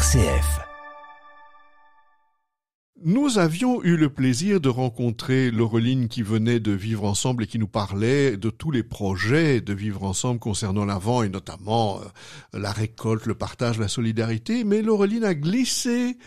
RCF. Nous avions eu le plaisir de rencontrer Laureline qui venait de Vivre Ensemble et qui nous parlait de tous les projets de Vivre Ensemble concernant l'Avent et notamment la récolte, le partage, la solidarité. Mais Laureline a glissé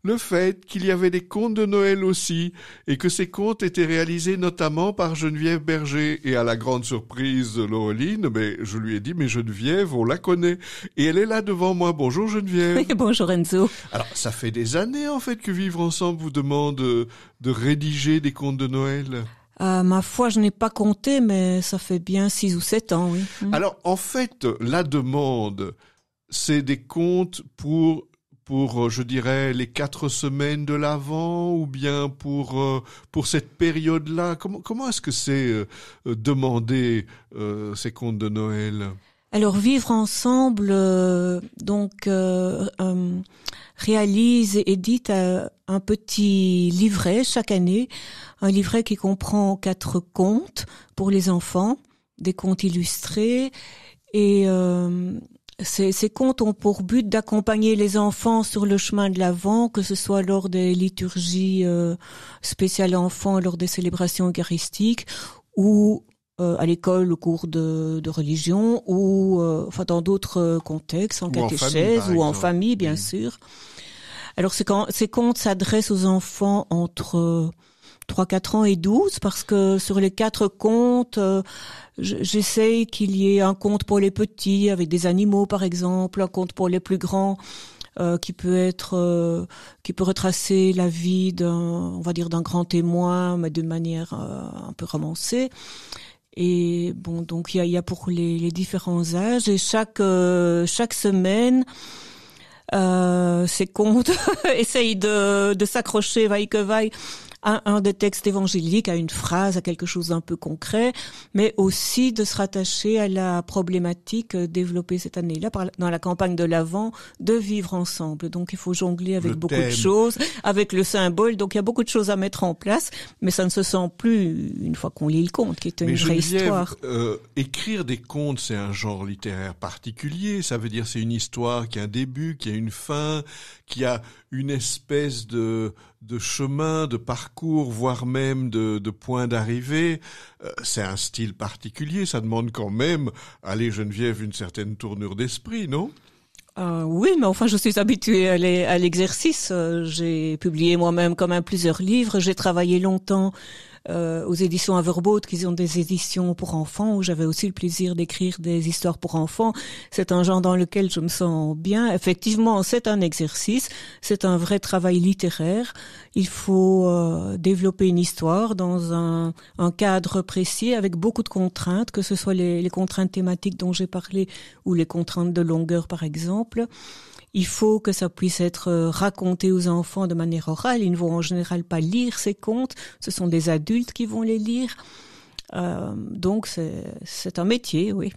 le fait qu'il y avait des contes de Noël aussi et que ces contes étaient réalisés notamment par Geneviève Berger. Et à la grande surprise de Laureline, je lui ai dit, mais Geneviève, on la connaît. Et elle est là devant moi. Bonjour Geneviève. Oui, bonjour Enzo. Alors, ça fait des années en fait que Vivre Ensemble vous demande de rédiger des contes de Noël. Ma foi, je n'ai pas compté, mais ça fait bien 6 ou 7 ans, oui. Alors, en fait, la demande, c'est des contes pour je dirais, les 4 semaines de l'Avent ou bien pour cette période-là. Comment est-ce que c'est demandé, ces contes de Noël? Alors, Vivre Ensemble, réalise et édite un petit livret chaque année, un livret qui comprend 4 contes pour les enfants, des contes illustrés et ces contes ont pour but d'accompagner les enfants sur le chemin de l'Avent, que ce soit lors des liturgies spéciales enfants, lors des célébrations eucharistiques, ou à l'école au cours de religion, ou dans d'autres contextes, en catéchèse ou en famille, bien sûr. Alors ces contes s'adressent aux enfants entre 3, 4 ans et 12, parce que sur les 4 contes, j'essaye qu'il y ait un conte pour les petits, avec des animaux par exemple, un conte pour les plus grands, qui peut retracer la vie d'un grand témoin, mais de manière un peu romancée. Et bon, donc il y a pour les différents âges, et chaque semaine, ces contes essayent de s'accrocher, vaille que vaille, à un des textes évangéliques, à une phrase, à quelque chose d'un peu concret, mais aussi de se rattacher à la problématique développée cette année-là dans la campagne de l'Avent, de Vivre Ensemble. Donc il faut jongler avec beaucoup de choses, avec le symbole, donc il y a beaucoup de choses à mettre en place, mais ça ne se sent plus une fois qu'on lit le conte, qui est une vraie histoire. Écrire des contes, c'est un genre littéraire particulier, ça veut dire c'est une histoire qui a un début, qui a une fin, qui a une espèce de chemin, de parcours, voire même de point d'arrivée. C'est un style particulier, ça demande quand même, allez Geneviève, une certaine tournure d'esprit, non? Oui, mais enfin je suis habituée à l'exercice. J'ai publié moi-même quand même plusieurs livres, j'ai travaillé longtemps aux éditions Averboot, qui sont des éditions pour enfants, où j'avais aussi le plaisir d'écrire des histoires pour enfants. C'est un genre dans lequel je me sens bien. Effectivement, c'est un exercice, c'est un vrai travail littéraire. Il faut développer une histoire dans un cadre précis, avec beaucoup de contraintes, que ce soit les contraintes thématiques dont j'ai parlé, ou les contraintes de longueur par exemple. Il faut que ça puisse être raconté aux enfants de manière orale. Ils ne vont en général pas lire ces contes. Ce sont des adultes qui vont les lire. Donc c'est un métier, oui.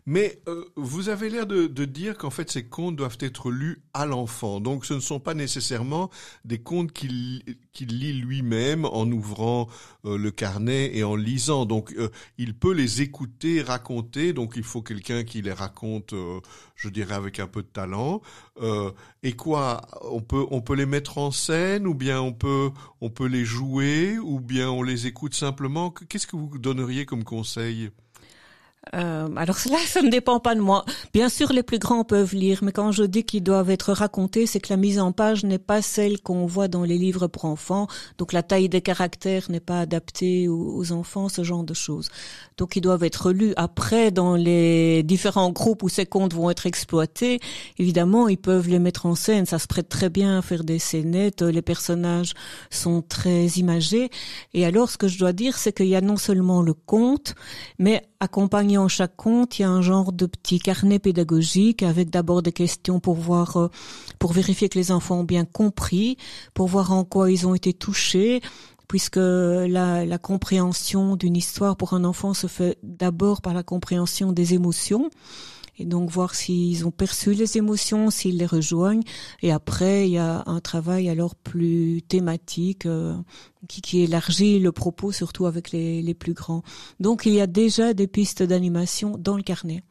Mais vous avez l'air de dire qu'en fait ces contes doivent être lus à l'enfant. Donc ce ne sont pas nécessairement des contes qu'il lit lui-même en ouvrant le carnet et en lisant. Donc il peut les écouter, raconter. Donc il faut quelqu'un qui les raconte, je dirais avec un peu de talent. Et quoi, on peut les mettre en scène, ou bien on peut les jouer, ou bien on les écoute simplement. Qu'est-ce que vous donneriez comme conseil? Alors cela, ça ne dépend pas de moi. Bien sûr, les plus grands peuvent lire, mais quand je dis qu'ils doivent être racontés, c'est que la mise en page n'est pas celle qu'on voit dans les livres pour enfants. Donc la taille des caractères n'est pas adaptée aux enfants, ce genre de choses. Donc ils doivent être lus. Après, dans les différents groupes où ces contes vont être exploités, évidemment, ils peuvent les mettre en scène. Ça se prête très bien à faire des scénettes. Les personnages sont très imagés. Et alors, ce que je dois dire, c'est qu'il y a non seulement le conte, mais accompagnant chaque conte, il y a un genre de petit carnet pédagogique avec d'abord des questions pour vérifier que les enfants ont bien compris, pour voir en quoi ils ont été touchés, puisque la compréhension d'une histoire pour un enfant se fait d'abord par la compréhension des émotions. Et donc voir s'ils ont perçu les émotions, s'ils les rejoignent. Et après, il y a un travail alors plus thématique qui élargit le propos, surtout avec les plus grands. Donc il y a déjà des pistes d'animation dans le carnet.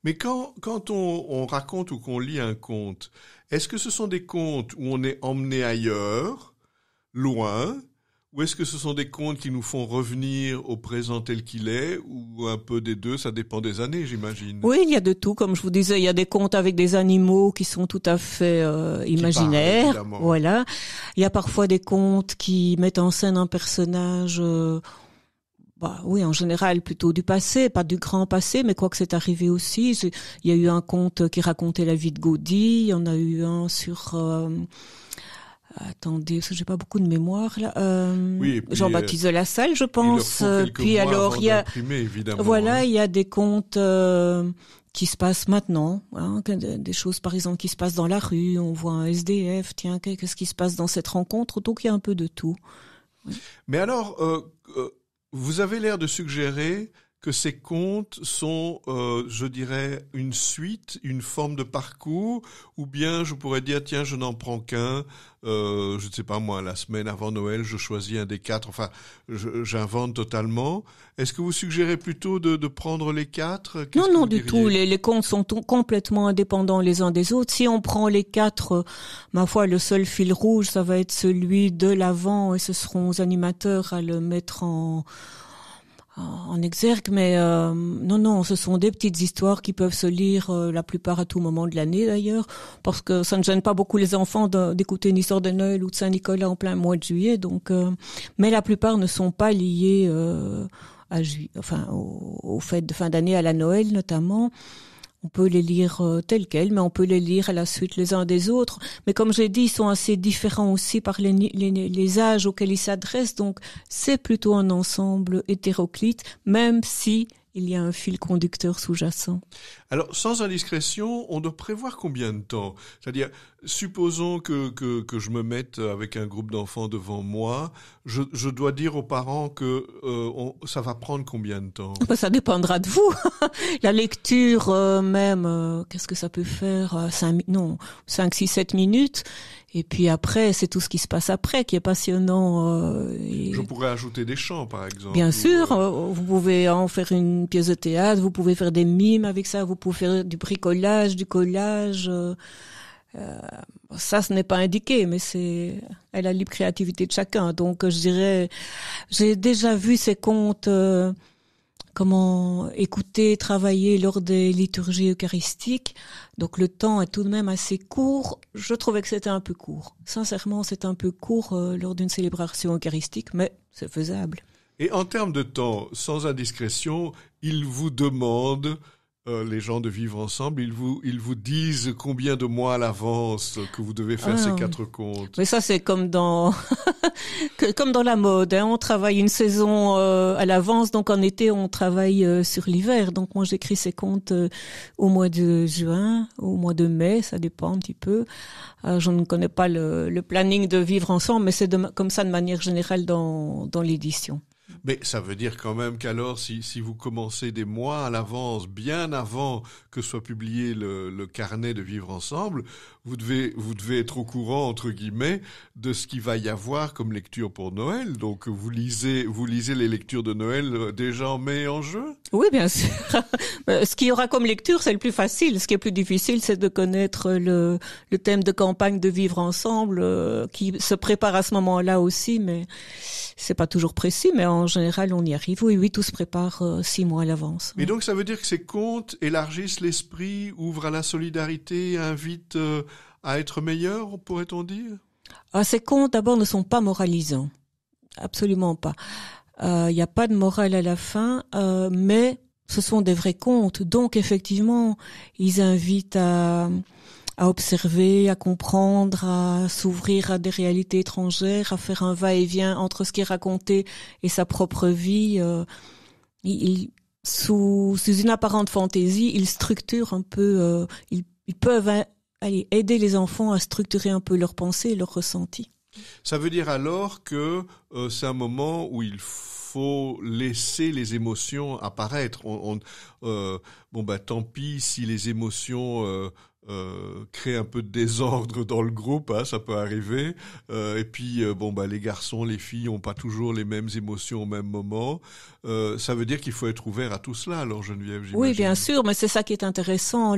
Mais quand on raconte ou qu'on lit un conte, est-ce que ce sont des contes où on est emmené ailleurs, loin, ou est-ce que ce sont des contes qui nous font revenir au présent tel qu'il est, ou un peu des deux, ça dépend des années, j'imagine? Oui, il y a de tout. Comme je vous disais, il y a des contes avec des animaux qui sont tout à fait imaginaires. Parlent, voilà. Il y a parfois des contes qui mettent en scène un personnage... oui, en général, plutôt du passé, pas du grand passé, mais quoi que c'est arrivé aussi. Il y a eu un conte qui racontait la vie de Gaudí, il y en a eu un sur... attendez, parce que j'ai pas beaucoup de mémoire là. Oui, puis, Jean-Baptiste de Lassalle, je pense. Il leur faut quelques puis mois alors avant il y a, d'imprimer, évidemment. voilà, il y a des contes qui se passent maintenant, hein, des choses par exemple qui se passent dans la rue. On voit un SDF, tiens, qu'est-ce qui se passe dans cette rencontre? Donc il y a un peu de tout. Oui. Mais alors, vous avez l'air de suggérer que ces contes sont, je dirais, une suite, une forme de parcours, ou bien je pourrais dire, tiens, je n'en prends qu'un, je ne sais pas moi, la semaine avant Noël, je choisis un des quatre, enfin, j'invente totalement. Est-ce que vous suggérez plutôt de prendre les quatre? Non, du tout. Les contes sont complètement indépendants les uns des autres. Si on prend les quatre, ma foi, le seul fil rouge, ça va être celui de l'avant, et ce seront aux animateurs à le mettre en exergue, mais non, ce sont des petites histoires qui peuvent se lire la plupart à tout moment de l'année d'ailleurs, parce que ça ne gêne pas beaucoup les enfants d'écouter une histoire de Noël ou de Saint-Nicolas en plein mois de juillet. Donc, mais la plupart ne sont pas liés aux fêtes de fin d'année, à la Noël notamment. On peut les lire tels quels, mais on peut les lire à la suite les uns des autres. Mais comme j'ai dit, ils sont assez différents aussi par les âges auxquels ils s'adressent. Donc, c'est plutôt un ensemble hétéroclite, même si il y a un fil conducteur sous-jacent. Alors, sans indiscrétion, on doit prévoir combien de temps? C'est-à-dire, supposons que je me mette avec un groupe d'enfants devant moi, je dois dire aux parents que ça va prendre combien de temps? Ça dépendra de vous. La lecture qu'est-ce que ça peut faire? 5, 6, 7 minutes. Et puis après, c'est tout ce qui se passe après qui est passionnant. Je pourrais ajouter des chants, par exemple. Bien sûr, vous pouvez en faire une pièce de théâtre, vous pouvez faire des mimes avec ça, vous pouvez faire du bricolage, du collage. Ça, ce n'est pas indiqué, mais c'est à la libre créativité de chacun. Donc, je dirais, j'ai déjà vu ces contes... comment écouter, travailler lors des liturgies eucharistiques. Donc le temps est tout de même assez court. Je trouvais que c'était un peu court. Sincèrement, c'est un peu court lors d'une célébration eucharistique, mais c'est faisable. Et en termes de temps, sans indiscrétion, ils vous demandent, les gens de vivre ensemble, ils vous disent combien de mois à l'avance que vous devez faire ces 4 contes. Mais ça, c'est comme dans comme dans la mode, hein. On travaille une saison à l'avance, donc en été, on travaille sur l'hiver. Donc moi, j'écris ces contes au mois de juin, au mois de mai, ça dépend un petit peu. Je ne connais pas le planning de vivre ensemble, mais c'est comme ça de manière générale dans l'édition. Mais ça veut dire quand même qu'alors, si vous commencez des mois à l'avance, bien avant que soit publié le carnet de vivre ensemble, vous devez être au courant, entre guillemets, de ce qu'il va y avoir comme lecture pour Noël. Donc vous lisez les lectures de Noël déjà en mai et en juin? Oui, bien sûr. Ce qu'il y aura comme lecture, c'est le plus facile. Ce qui est plus difficile, c'est de connaître le thème de campagne de vivre ensemble, qui se prépare à ce moment-là aussi, mais c'est pas toujours précis, mais en général, on y arrive. Oui, tout se prépare 6 mois à l'avance. Et donc, ça veut dire que ces contes élargissent l'esprit, ouvrent à la solidarité, invitent à être meilleurs, pourrait-on dire? Ces contes, d'abord, ne sont pas moralisants. Absolument pas. Il n'y a pas de morale à la fin, mais ce sont des vrais contes. Donc, effectivement, ils invitent à observer, à comprendre, à s'ouvrir à des réalités étrangères, à faire un va-et-vient entre ce qui est raconté et sa propre vie. Sous une apparente fantaisie, ils structurent un peu, ils peuvent aider les enfants à structurer un peu leurs pensées et leurs ressentis. Ça veut dire alors que c'est un moment où il faut laisser les émotions apparaître. Tant pis si les émotions crée un peu de désordre dans le groupe, hein, ça peut arriver. Et puis les garçons, les filles ont pas toujours les mêmes émotions au même moment. Ça veut dire qu'il faut être ouvert à tout cela, alors Geneviève, j'imagine. Oui, bien sûr, mais c'est ça qui est intéressant.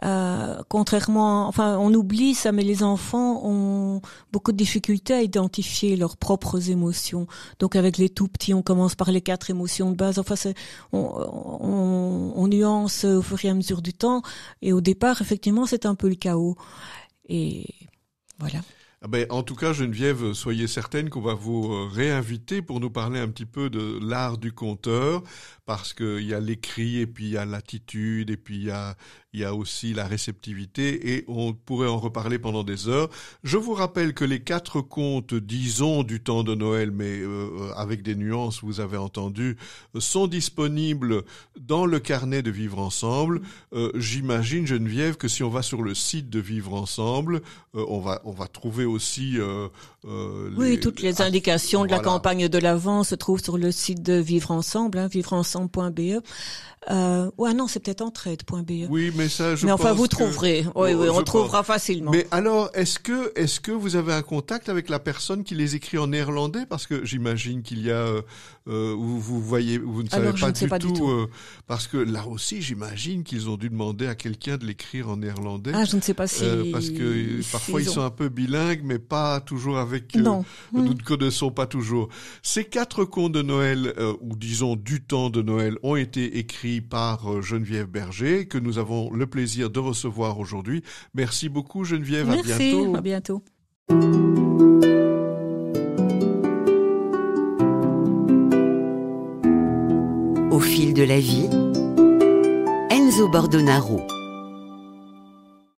On oublie ça, mais les enfants ont beaucoup de difficultés à identifier leurs propres émotions. Donc avec les tout petits, on commence par les 4 émotions de base. Enfin, on nuance au fur et à mesure du temps. Et au départ, effectivement, c'est un peu le chaos. Et voilà. En tout cas, Geneviève, soyez certaine qu'on va vous réinviter pour nous parler un petit peu de l'art du conteur, parce qu'il y a l'écrit, et puis il y a l'attitude, et puis il y a aussi la réceptivité, et on pourrait en reparler pendant des heures. Je vous rappelle que les 4 contes, disons, du temps de Noël, mais avec des nuances, vous avez entendu, sont disponibles dans le carnet de Vivre Ensemble. J'imagine, Geneviève, que si on va sur le site de Vivre Ensemble, on va trouver aussi toutes les indications de la campagne de l'Avent se trouvent sur le site de Vivre Ensemble, vivreensemble.be. Non, c'est peut-être entraide.be. Oui, mais ça, mais enfin, vous trouverez. Oui, on trouvera facilement. Mais alors, est-ce que vous avez un contact avec la personne qui les écrit en néerlandais? Parce que j'imagine qu'il y a, vous ne savez pas du tout. Parce que là aussi, j'imagine qu'ils ont dû demander à quelqu'un de l'écrire en néerlandais. Je ne sais pas si. Parce que parfois ils sont un peu bilingues, mais pas toujours avec. Non. Nous ne connaissons pas toujours. Ces 4 contes de Noël, ou disons du temps de Noël, ont été écrits par Geneviève Berger, que nous avons le plaisir de recevoir aujourd'hui. Merci beaucoup, Geneviève. Merci, à bientôt. Au fil de la vie, Enzo Bordonaro.